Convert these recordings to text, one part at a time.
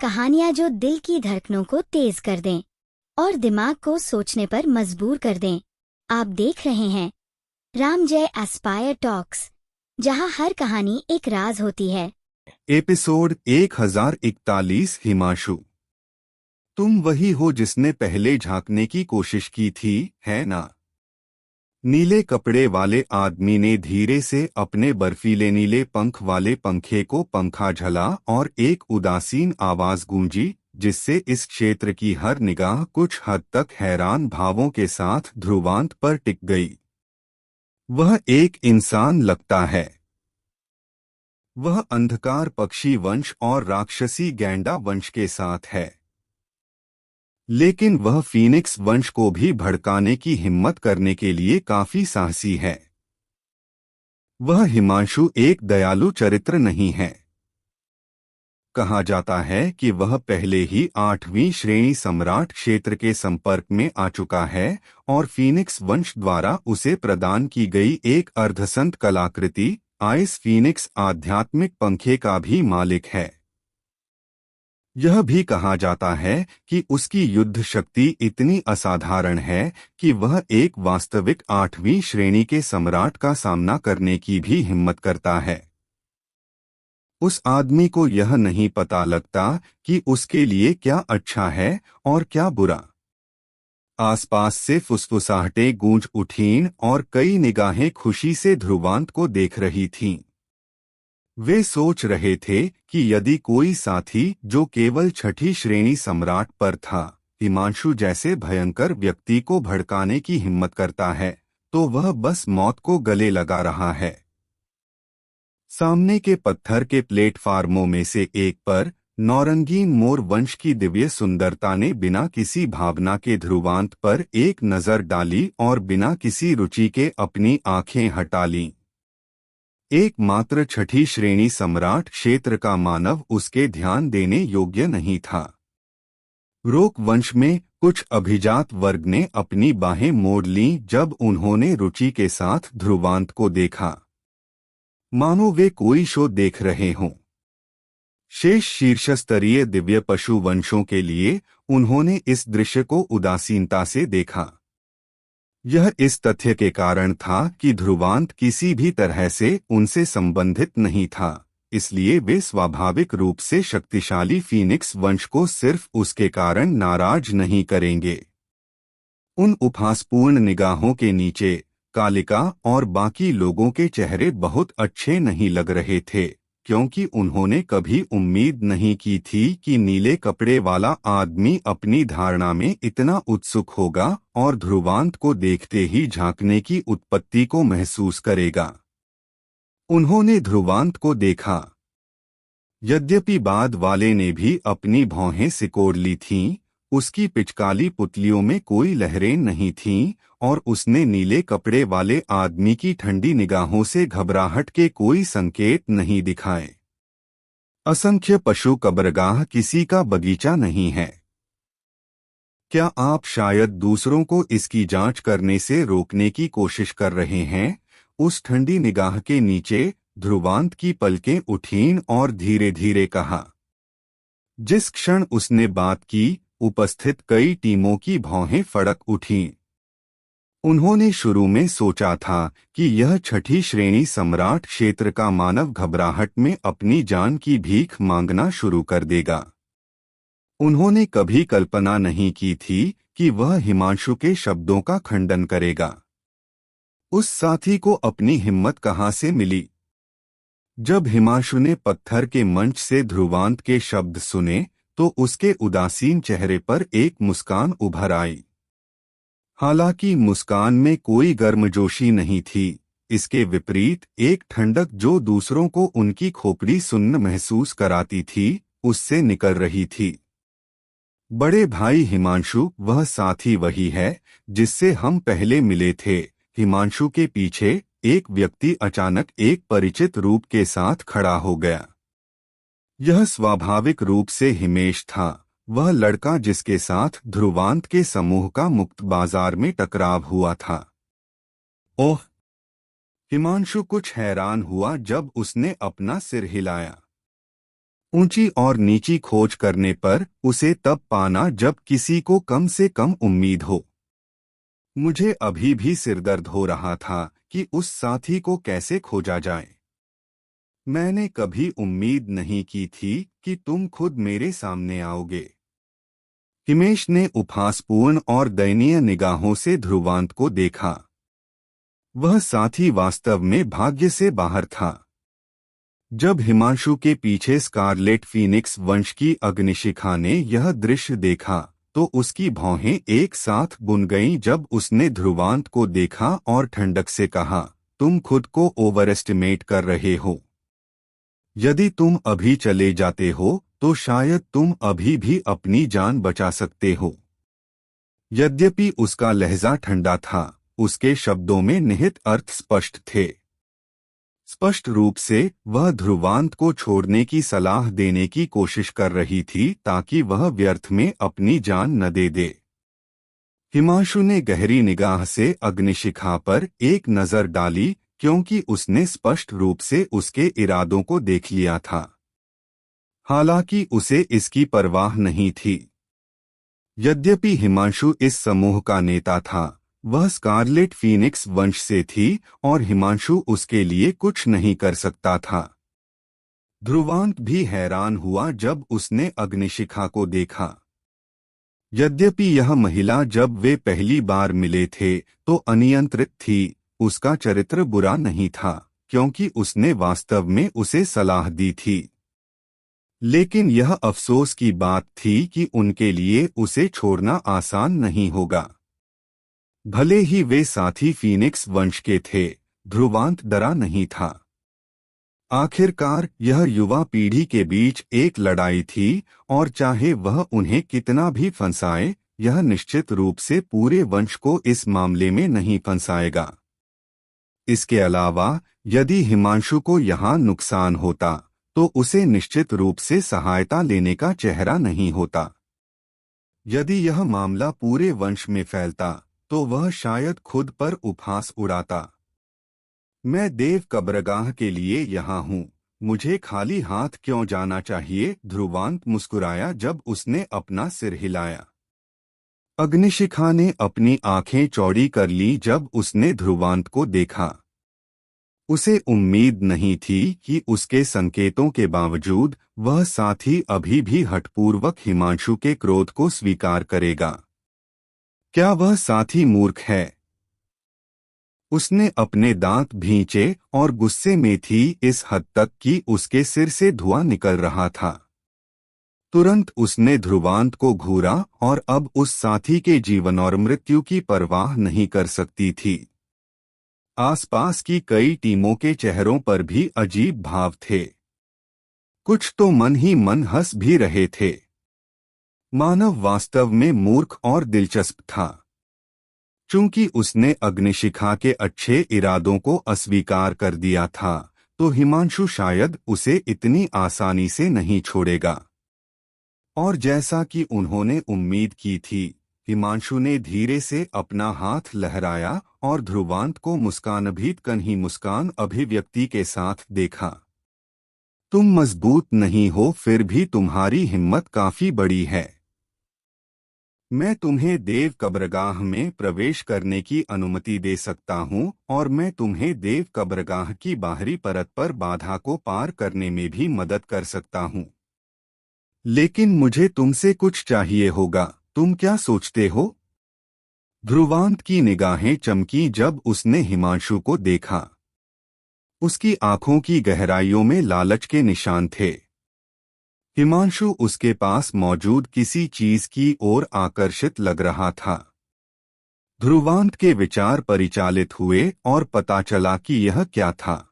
कहानियाँ जो दिल की धड़कनों को तेज कर दें और दिमाग को सोचने पर मजबूर कर दें। आप देख रहे हैं राम जय एस्पायर टॉक्स, जहां हर कहानी एक राज होती है। एपिसोड 1041। हिमांशु, तुम वही हो जिसने पहले झांकने की कोशिश की थी, है ना? नीले कपड़े वाले आदमी ने धीरे से अपने बर्फीले नीले पंख वाले पंखे को पंखा झला और एक उदासीन आवाज गूंजी, जिससे इस क्षेत्र की हर निगाह कुछ हद तक हैरान भावों के साथ ध्रुवांत पर टिक गई। वह एक इंसान लगता है। वह अंधकार पक्षी वंश और राक्षसी गैंडा वंश के साथ है, लेकिन वह फीनिक्स वंश को भी भड़काने की हिम्मत करने के लिए काफी साहसी है। वह हिमांशु एक दयालु चरित्र नहीं है। कहा जाता है कि वह पहले ही 8वीं श्रेणी सम्राट क्षेत्र के संपर्क में आ चुका है और फीनिक्स वंश द्वारा उसे प्रदान की गई एक अर्धसंत कलाकृति आइस फीनिक्स आध्यात्मिक पंखे का भी मालिक है। यह भी कहा जाता है कि उसकी युद्ध शक्ति इतनी असाधारण है कि वह एक वास्तविक 8वीं श्रेणी के सम्राट का सामना करने की भी हिम्मत करता है। उस आदमी को यह नहीं पता लगता कि उसके लिए क्या अच्छा है और क्या बुरा। आसपास से फुसफुसाहटें गूंज उठीं और कई निगाहें खुशी से ध्रुवांत को देख रही थीं। वे सोच रहे थे कि यदि कोई साथी जो केवल 6ठी श्रेणी सम्राट पर था, हिमांशु जैसे भयंकर व्यक्ति को भड़काने की हिम्मत करता है, तो वह बस मौत को गले लगा रहा है। सामने के पत्थर के प्लेटफार्मों में से एक पर नौरंगीन मोर वंश की दिव्य सुंदरता ने बिना किसी भावना के ध्रुवांत पर एक नजर डाली और बिना किसी रुचि के अपनी आंखें हटा लीं। एकमात्र 6ठी श्रेणी सम्राट क्षेत्र का मानव उसके ध्यान देने योग्य नहीं था। रोक वंश में कुछ अभिजात वर्ग ने अपनी बाहें मोड़ लीं जब उन्होंने रुचि के साथ ध्रुवांत को देखा, मानो वे कोई शो देख रहे हों। शेष शीर्षस्तरीय दिव्य पशु वंशों के लिए उन्होंने इस दृश्य को उदासीनता से देखा। यह इस तथ्य के कारण था कि ध्रुवांत किसी भी तरह से उनसे संबंधित नहीं था, इसलिए वे स्वाभाविक रूप से शक्तिशाली फीनिक्स वंश को सिर्फ उसके कारण नाराज नहीं करेंगे। उन उपहासपूर्ण निगाहों के नीचे कालिका और बाकी लोगों के चेहरे बहुत अच्छे नहीं लग रहे थे, क्योंकि उन्होंने कभी उम्मीद नहीं की थी कि नीले कपड़े वाला आदमी अपनी धारणा में इतना उत्सुक होगा और ध्रुवांत को देखते ही झांकने की उत्पत्ति को महसूस करेगा। उन्होंने ध्रुवांत को देखा। यद्यपि बाद वाले ने भी अपनी भौहें सिकोड़ ली थीं, उसकी पिचकाली पुतलियों में कोई लहरें नहीं थीं और उसने नीले कपड़े वाले आदमी की ठंडी निगाहों से घबराहट के कोई संकेत नहीं दिखाए। असंख्य पशु कब्रगाह किसी का बगीचा नहीं है। क्या आप शायद दूसरों को इसकी जांच करने से रोकने की कोशिश कर रहे हैं? उस ठंडी निगाह के नीचे ध्रुवांत की पलकें उठीं और धीरे धीरे कहा। जिस क्षण उसने बात की, उपस्थित कई टीमों की भौहें फड़क उठीं। उन्होंने शुरू में सोचा था कि यह 6ठी श्रेणी सम्राट क्षेत्र का मानव घबराहट में अपनी जान की भीख मांगना शुरू कर देगा। उन्होंने कभी कल्पना नहीं की थी कि वह हिमांशु के शब्दों का खंडन करेगा। उस साथी को अपनी हिम्मत कहाँ से मिली? जब हिमांशु ने पत्थर के मंच से ध्रुवांत के शब्द सुने, तो उसके उदासीन चेहरे पर एक मुस्कान उभर आई। हालांकि मुस्कान में कोई गर्मजोशी नहीं थी, इसके विपरीत एक ठंडक जो दूसरों को उनकी खोपड़ी सुन्न महसूस कराती थी, उससे निकल रही थी। बड़े भाई हिमांशु, वह साथी वही है जिससे हम पहले मिले थे। हिमांशु के पीछे एक व्यक्ति अचानक एक परिचित रूप के साथ खड़ा हो गया। यह स्वाभाविक रूप से हिमेश था, वह लड़का जिसके साथ ध्रुवांत के समूह का मुक्त बाजार में टकराव हुआ था। ओह! हिमांशु कुछ हैरान हुआ जब उसने अपना सिर हिलाया। ऊंची और नीची खोज करने पर उसे तब पाना जब किसी को कम से कम उम्मीद हो। मुझे अभी भी सिरदर्द हो रहा था कि उस साथी को कैसे खोजा जाए। मैंने कभी उम्मीद नहीं की थी कि तुम खुद मेरे सामने आओगे। हिमेश ने उपहासपूर्ण और दयनीय निगाहों से ध्रुवांत को देखा। वह साथी वास्तव में भाग्य से बाहर था। जब हिमांशु के पीछे स्कारलेट फीनिक्स वंश की अग्निशिखा ने यह दृश्य देखा तो उसकी भौहें एक साथ बुन गईं जब उसने ध्रुवांत को देखा और ठंडक से कहा, तुम खुद को ओवर एस्टिमेट कर रहे हो। यदि तुम अभी चले जाते हो तो शायद तुम अभी भी अपनी जान बचा सकते हो। यद्यपि उसका लहजा ठंडा था, उसके शब्दों में निहित अर्थ स्पष्ट थे। स्पष्ट रूप से वह ध्रुवांत को छोड़ने की सलाह देने की कोशिश कर रही थी ताकि वह व्यर्थ में अपनी जान न दे दे। हिमांशु ने गहरी निगाह से अग्निशिखा पर एक नजर डाली क्योंकि उसने स्पष्ट रूप से उसके इरादों को देख लिया था। हालांकि उसे इसकी परवाह नहीं थी। यद्यपि हिमांशु इस समूह का नेता था, वह स्कारलेट फीनिक्स वंश से थी और हिमांशु उसके लिए कुछ नहीं कर सकता था। ध्रुवांत भी हैरान हुआ जब उसने अग्निशिखा को देखा। यद्यपि यह महिला जब वे पहली बार मिले थे तो अनियंत्रित थी, उसका चरित्र बुरा नहीं था क्योंकि उसने वास्तव में उसे सलाह दी थी। लेकिन यह अफसोस की बात थी कि उनके लिए उसे छोड़ना आसान नहीं होगा। भले ही वे साथी फीनिक्स वंश के थे, ध्रुवांत डरा नहीं था। आखिरकार यह युवा पीढ़ी के बीच एक लड़ाई थी और चाहे वह उन्हें कितना भी फंसाए, यह निश्चित रूप से पूरे वंश को इस मामले में नहीं फंसाएगा। इसके अलावा यदि हिमांशु को यहाँ नुकसान होता तो उसे निश्चित रूप से सहायता लेने का चेहरा नहीं होता। यदि यह मामला पूरे वंश में फैलता तो वह शायद खुद पर उपहास उड़ाता। मैं देव कब्रगाह के लिए यहाँ हूँ, मुझे खाली हाथ क्यों जाना चाहिए? ध्रुवांत मुस्कुराया जब उसने अपना सिर हिलाया। अग्निशिखा ने अपनी आंखें चौड़ी कर ली जब उसने ध्रुवांत को देखा। उसे उम्मीद नहीं थी कि उसके संकेतों के बावजूद वह साथी अभी भी हठपूर्वक हिमांशु के क्रोध को स्वीकार करेगा। क्या वह साथी मूर्ख है? उसने अपने दांत भींचे और गुस्से में थी इस हद तक कि उसके सिर से धुआं निकल रहा था। तुरंत उसने ध्रुवांत को घूरा और अब उस साथी के जीवन और मृत्यु की परवाह नहीं कर सकती थी। आसपास की कई टीमों के चेहरों पर भी अजीब भाव थे। कुछ तो मन ही मन हंस भी रहे थे। मानव वास्तव में मूर्ख और दिलचस्प था। चूंकि उसने अग्निशिखा के अच्छे इरादों को अस्वीकार कर दिया था, तो हिमांशु शायद उसे इतनी आसानी से नहीं छोड़ेगा। और जैसा कि उन्होंने उम्मीद की थी, हिमांशु ने धीरे से अपना हाथ लहराया और ध्रुवांत को मुस्कानभीत कन्ही मुस्कान अभिव्यक्ति के साथ देखा। तुम मजबूत नहीं हो, फिर भी तुम्हारी हिम्मत काफी बड़ी है। मैं तुम्हें देव कब्रगाह में प्रवेश करने की अनुमति दे सकता हूं और मैं तुम्हें देव कब्रगाह की बाहरी परत पर बाधा को पार करने में भी मदद कर सकता हूं। लेकिन मुझे तुमसे कुछ चाहिए होगा। तुम क्या सोचते हो? ध्रुवांत की निगाहें चमकी जब उसने हिमांशु को देखा। उसकी आंखों की गहराइयों में लालच के निशान थे। हिमांशु उसके पास मौजूद किसी चीज की ओर आकर्षित लग रहा था। ध्रुवांत के विचार परिचालित हुए और पता चला कि यह क्या था।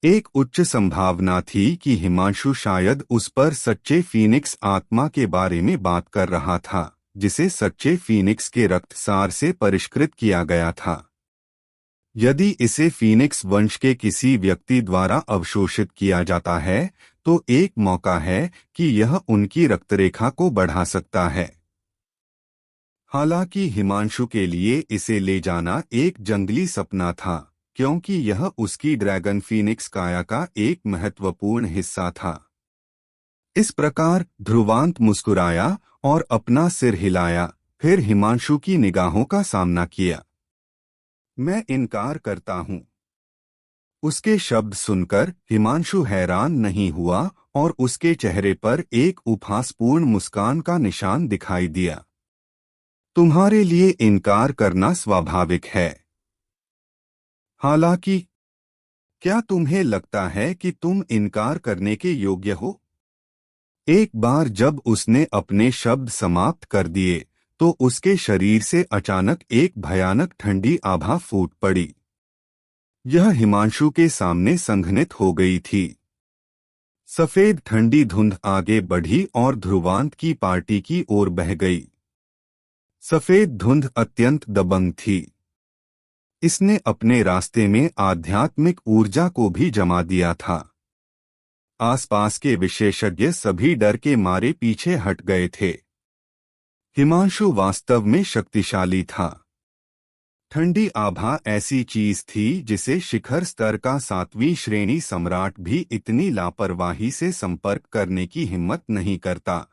एक उच्च संभावना थी कि हिमांशु शायद उस पर सच्चे फीनिक्स आत्मा के बारे में बात कर रहा था, जिसे सच्चे फीनिक्स के रक्तसार से परिष्कृत किया गया था। यदि इसे फीनिक्स वंश के किसी व्यक्ति द्वारा अवशोषित किया जाता है, तो एक मौका है कि यह उनकी रक्तरेखा को बढ़ा सकता है। हालांकि हिमांशु के लिए इसे ले जाना एक जंगली सपना था, क्योंकि यह उसकी ड्रैगन फीनिक्स काया का एक महत्वपूर्ण हिस्सा था। इस प्रकार ध्रुवांत मुस्कुराया और अपना सिर हिलाया, फिर हिमांशु की निगाहों का सामना किया। मैं इनकार करता हूं। उसके शब्द सुनकर हिमांशु हैरान नहीं हुआ और उसके चेहरे पर एक उपहासपूर्ण मुस्कान का निशान दिखाई दिया। तुम्हारे लिए इनकार करना स्वाभाविक है। हालांकि क्या तुम्हें लगता है कि तुम इनकार करने के योग्य हो? एक बार जब उसने अपने शब्द समाप्त कर दिए तो उसके शरीर से अचानक एक भयानक ठंडी आभा फूट पड़ी। यह हिमांशु के सामने संघनित हो गई थी। सफेद ठंडी धुंध आगे बढ़ी और ध्रुवांत की पार्टी की ओर बह गई। सफेद धुंध अत्यंत दबंग थी। इसने अपने रास्ते में आध्यात्मिक ऊर्जा को भी जमा दिया था। आसपास के विशेषज्ञ सभी डर के मारे पीछे हट गए थे। हिमांशु वास्तव में शक्तिशाली था। ठंडी आभा ऐसी चीज थी जिसे शिखर स्तर का 7वीं श्रेणी सम्राट भी इतनी लापरवाही से संपर्क करने की हिम्मत नहीं करता।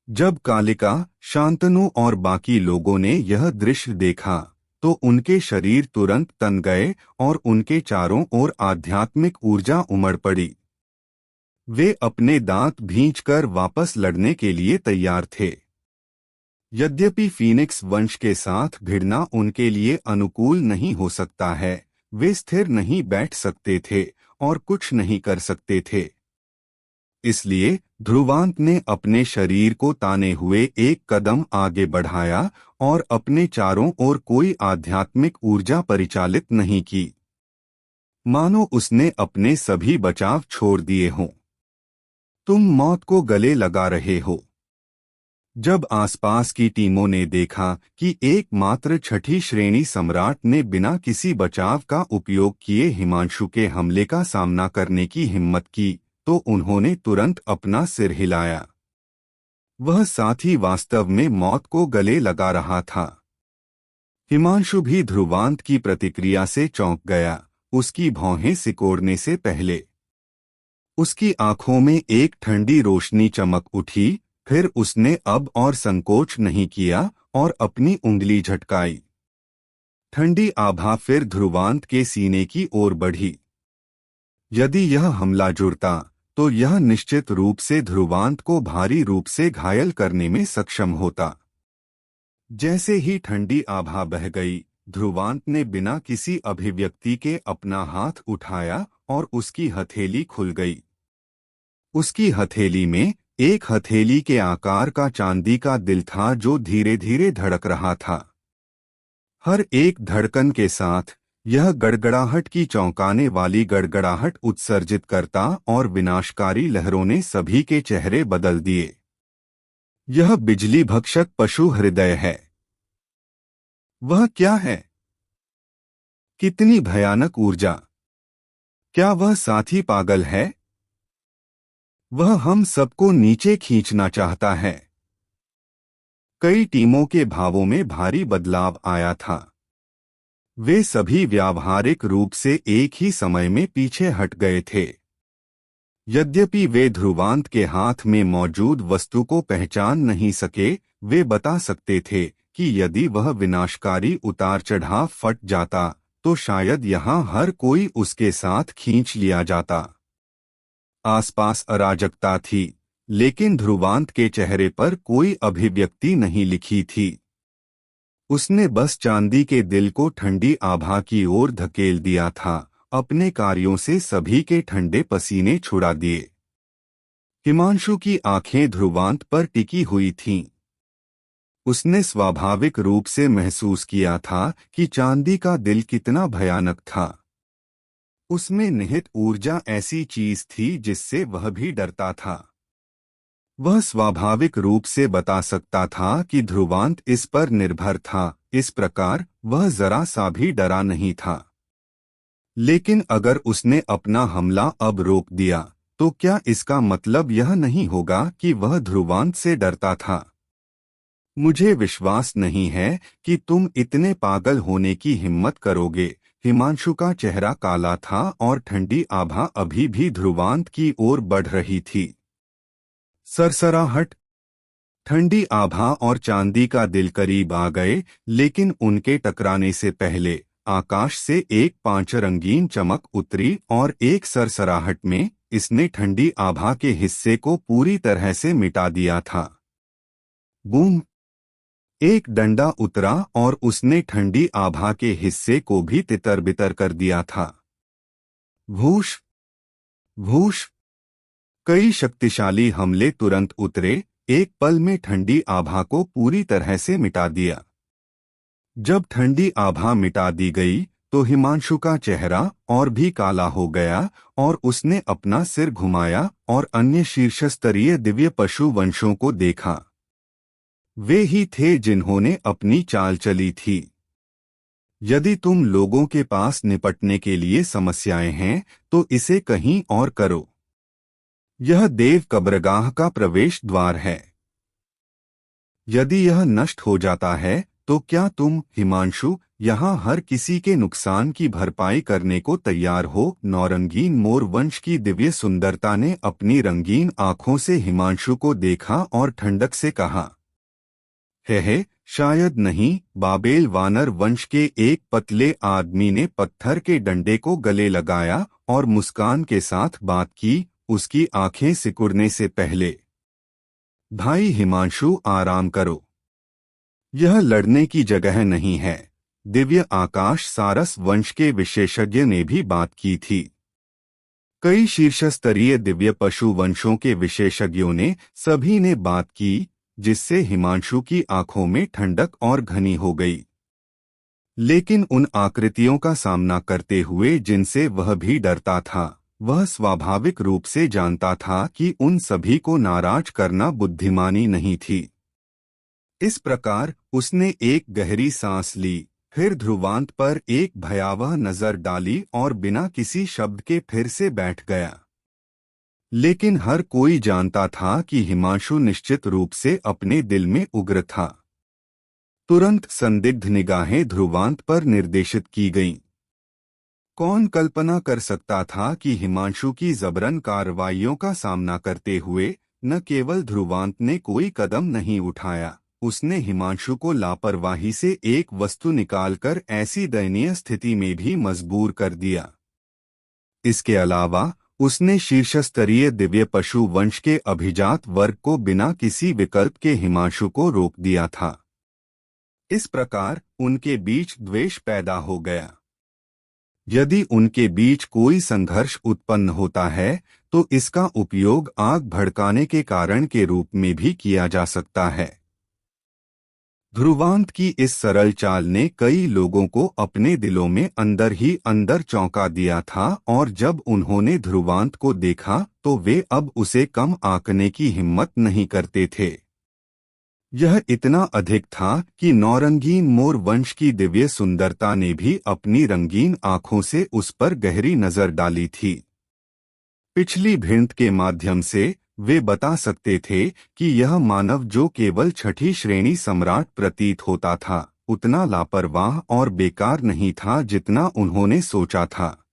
जब कालिका, शांतनु और बाकी लोगों ने यह दृश्य देखा तो उनके शरीर तुरंत तन गए और उनके चारों ओर आध्यात्मिक ऊर्जा उमड़ पड़ी। वे अपने दांत भींचकर वापस लड़ने के लिए तैयार थे। यद्यपि फीनिक्स वंश के साथ भिड़ना उनके लिए अनुकूल नहीं हो सकता है, वे स्थिर नहीं बैठ सकते थे और कुछ नहीं कर सकते थे। इसलिए ध्रुवांत ने अपने शरीर को ताने हुए एक कदम आगे बढ़ाया और अपने चारों ओर कोई आध्यात्मिक ऊर्जा परिचालित नहीं की, मानो उसने अपने सभी बचाव छोड़ दिए हों। तुम मौत को गले लगा रहे हो। जब आसपास की टीमों ने देखा कि एकमात्र 6ठी श्रेणी सम्राट ने बिना किसी बचाव का उपयोग किए हिमांशु के हमले का सामना करने की हिम्मत की, तो उन्होंने तुरंत अपना सिर हिलाया। वह साथी वास्तव में मौत को गले लगा रहा था। हिमांशु भी ध्रुवांत की प्रतिक्रिया से चौंक गया, उसकी भौहें सिकोड़ने से पहले। उसकी आंखों में एक ठंडी रोशनी चमक उठी, फिर उसने अब और संकोच नहीं किया और अपनी उंगली झटकाई। ठंडी आभा फिर ध्रुवांत के सीने की ओर बढ़ी। यदि यह हमला जुड़ता तो यह निश्चित रूप से ध्रुवांत को भारी रूप से घायल करने में सक्षम होता। जैसे ही ठंडी आभा बह गई, ध्रुवांत ने बिना किसी अभिव्यक्ति के अपना हाथ उठाया और उसकी हथेली खुल गई। उसकी हथेली में एक हथेली के आकार का चांदी का दिल था जो धीरे धीरे धड़क रहा था। हर एक धड़कन के साथ यह गड़गड़ाहट की चौंकाने वाली गड़गड़ाहट उत्सर्जित करता और विनाशकारी लहरों ने सभी के चेहरे बदल दिए। यह बिजली भक्षक पशु हृदय है। वह क्या है? कितनी भयानक ऊर्जा! क्या वह साथी पागल है? वह हम सबको नीचे खींचना चाहता है। कई टीमों के भावों में भारी बदलाव आया था। वे सभी व्यावहारिक रूप से एक ही समय में पीछे हट गए थे। यद्यपि वे ध्रुवांत के हाथ में मौजूद वस्तु को पहचान नहीं सके, वे बता सकते थे कि यदि वह विनाशकारी उतार चढ़ाव फट जाता तो शायद यहाँ हर कोई उसके साथ खींच लिया जाता। आसपास अराजकता थी, लेकिन ध्रुवांत के चेहरे पर कोई अभिव्यक्ति नहीं लिखी थी। उसने बस चांदी के दिल को ठंडी आभा की ओर धकेल दिया था, अपने कार्यों से सभी के ठंडे पसीने छुड़ा दिए। हिमांशु की आंखें ध्रुवांत पर टिकी हुई थीं। उसने स्वाभाविक रूप से महसूस किया था कि चांदी का दिल कितना भयानक था। उसमें निहित ऊर्जा ऐसी चीज थी जिससे वह भी डरता था। वह स्वाभाविक रूप से बता सकता था कि ध्रुवांत इस पर निर्भर था, इस प्रकार वह जरा सा भी डरा नहीं था। लेकिन अगर उसने अपना हमला अब रोक दिया तो क्या इसका मतलब यह नहीं होगा कि वह ध्रुवांत से डरता था? मुझे विश्वास नहीं है कि तुम इतने पागल होने की हिम्मत करोगे हिमांशु का चेहरा काला था और ठंडी आभा अभी भी ध्रुवांत की ओर बढ़ रही थी। सरसराहट। ठंडी आभा और चांदी का दिल करीब आ गए, लेकिन उनके टकराने से पहले आकाश से एक पांच रंगीन चमक उतरी और एक सरसराहट में इसने ठंडी आभा के हिस्से को पूरी तरह से मिटा दिया था। बूम! एक डंडा उतरा और उसने ठंडी आभा के हिस्से को भी तितर-बितर कर दिया था। भूश! भूश! कई शक्तिशाली हमले तुरंत उतरे, एक पल में ठंडी आभा को पूरी तरह से मिटा दिया। जब ठंडी आभा मिटा दी गई तो हिमांशु का चेहरा और भी काला हो गया और उसने अपना सिर घुमाया और अन्य शीर्षस्तरीय दिव्य पशु वंशों को देखा। वे ही थे जिन्होंने अपनी चाल चली थी। यदि तुम लोगों के पास निपटने के लिए समस्याएं हैं तो इसे कहीं और करो। यह देव कब्रगाह का प्रवेश द्वार है। यदि यह नष्ट हो जाता है तो क्या तुम, हिमांशु, यहाँ हर किसी के नुकसान की भरपाई करने को तैयार हो? नौरंगीन मोर वंश की दिव्य सुंदरता ने अपनी रंगीन आंखों से हिमांशु को देखा और ठंडक से कहा, हे, शायद नहीं। बाबेल वानर वंश के एक पतले आदमी ने पत्थर के डंडे को गले लगाया और मुस्कान के साथ बात की, उसकी आंखें सिकुड़ने से पहले। भाई हिमांशु, आराम करो। यह लड़ने की जगह नहीं है। दिव्य आकाश सारस वंश के विशेषज्ञ ने भी बात की थी। कई शीर्षस्तरीय दिव्य पशु वंशों के विशेषज्ञों ने सभी ने बात की, जिससे हिमांशु की आंखों में ठंडक और घनी हो गई। लेकिन उन आकृतियों का सामना करते हुए जिनसे वह भी डरता था, वह स्वाभाविक रूप से जानता था कि उन सभी को नाराज करना बुद्धिमानी नहीं थी। इस प्रकार उसने एक गहरी सांस ली, फिर ध्रुवांत पर एक भयावह नजर डाली और बिना किसी शब्द के फिर से बैठ गया। लेकिन हर कोई जानता था कि हिमांशु निश्चित रूप से अपने दिल में उग्र था। तुरंत संदिग्ध निगाहें ध्रुवांत पर निर्देशित की गईं। कौन कल्पना कर सकता था कि हिमांशु की जबरन कार्रवाइयों का सामना करते हुए न केवल ध्रुवांत ने कोई कदम नहीं उठाया, उसने हिमांशु को लापरवाही से एक वस्तु निकालकर ऐसी दयनीय स्थिति में भी मजबूर कर दिया। इसके अलावा उसने शीर्षस्तरीय दिव्य पशु वंश के अभिजात वर्ग को बिना किसी विकल्प के हिमांशु को रोक दिया था। इस प्रकार उनके बीच द्वेष पैदा हो गया। यदि उनके बीच कोई संघर्ष उत्पन्न होता है तो इसका उपयोग आग भड़काने के कारण के रूप में भी किया जा सकता है। ध्रुवांत की इस सरल चाल ने कई लोगों को अपने दिलों में अंदर ही अंदर चौंका दिया था और जब उन्होंने ध्रुवांत को देखा तो वे अब उसे कम आंकने की हिम्मत नहीं करते थे। यह इतना अधिक था कि नौरंगीन मोर वंश की दिव्य सुंदरता ने भी अपनी रंगीन आंखों से उस पर गहरी नजर डाली थी। पिछली भिंत के माध्यम से वे बता सकते थे कि यह मानव जो केवल छठी श्रेणी सम्राट प्रतीत होता था, उतना लापरवाह और बेकार नहीं था जितना उन्होंने सोचा था।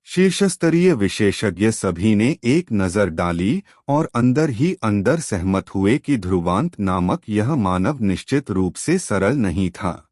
शीर्षस्तरीय विशेषज्ञ सभी ने एक नजर डाली और अंदर ही अंदर सहमत हुए कि ध्रुवांत नामक यह मानव निश्चित रूप से सरल नहीं था।